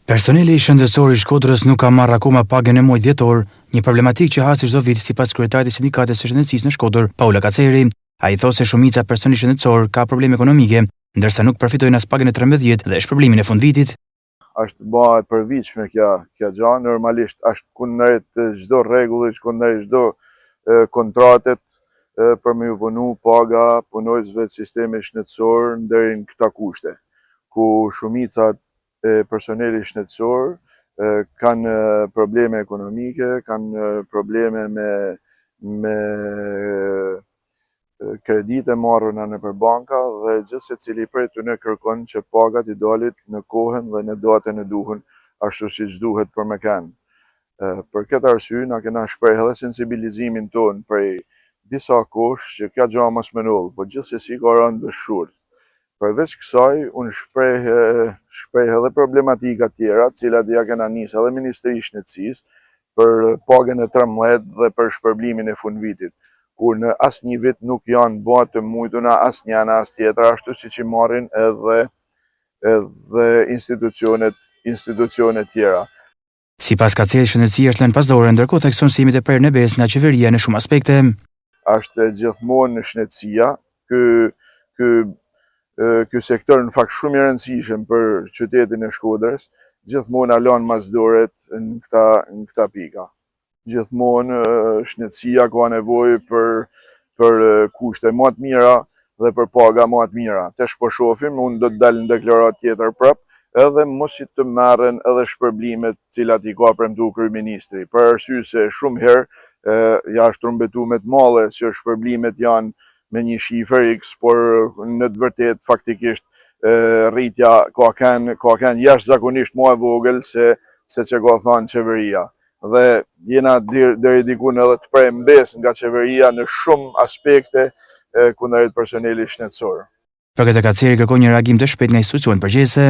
Personeli shëndetësor i Shkodrës nuk ka marrë akoma pagën e muajit dhjetor, një problematikë që hasi çdo vit sipas kryetarit të Sindikatës së Shëndetësisë në Shkodër, Paula Kaceri. Ai thotë se shumica personeli shëndetësor ka probleme ekonomike, ndërsa nuk përfitojnë as pagën e 13 dhe shpërblimin e fundvitit. Është bëhet përvitshme kjo gjë, normalisht është kundrejt çdo rregulli, kundrejt çdo kontratet për me u vonu paga punojësve të sistemit shëndetësor deri në këta kushte, ku shumica e personelit shëndetësor kanë probleme ekonomike, kanë probleme me kredite marrëna nëpër banka dhe gjithë secili prej tyre kërkon që pagat i dalit në kohën dhe në datën e duhur, ashtu siç duhet për me kanë. Për këtë arsye na kena shprehë edhe sensibilizimin ton prej disa kohësh që kjo gjë mos më ndodh, por gjithsesi ka rënë dëshurë. Përveç kësaj, unë shpreh edhe problematika tjera, cilat ja kena nisë edhe Ministri i Shëndetësisë për pagën e 13 dhe për shpërblimin e fundvitit, kur në asnjë vit nuk janë bërë të mujtuna asnjëna as tjetra, ashtu siç i marrin edhe institucionet tjera. Sipas Kacerit, shëndetësia është lënë pas dore, ndërkohë thekson se jemi të prerë në besë nga qeveria në shumë aspekte. Është gjithmonë në shëndetësia ky sektor në fakt shumë i rëndësishëm për qytetin e Shkodrës, gjithmonë lën mas doret në këta pika. Gjithmonë shëndetësia ka nevojë për kushte më të mira dhe për paga më të mira. Tash po shohim, unë do të dalë në deklaratë tjetër prap, edhe mos i të merren edhe shpërblimet cilat i ka premtuar kryeministri, për arsye se shumë herë ja është trumbetuar me të madhe që shpërblimet janë me një shifër X, por në të vërtetë faktikisht rritja ka qenë jashtëzakonisht më e vogël se që ka thënë qeveria. Dhe jena deri diku edhe të prerë mbesë nga qeveria në shumë aspekte kundrejt personelit shëndetësor. Për këtë Kaceri kërkon një reagim të shpejtë nga institucionet përgjegjëse.